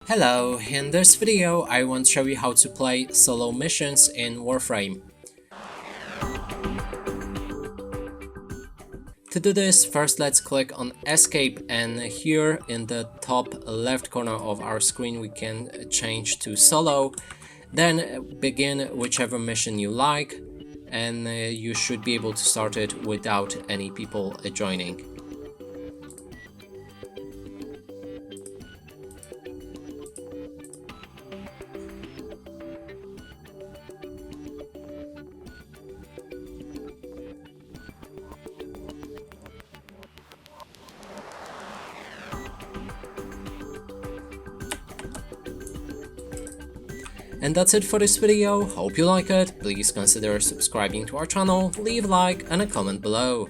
Hello, in this video I want to show you how to play solo missions in Warframe. To do this, first let's click on Escape, and here in the top left corner of our screen we can change to solo. Then begin whichever mission you like, and you should be able to start it without any people joining. And that's it for this video. Hope you like it. Please consider subscribing to our channel, leave a like and a comment below.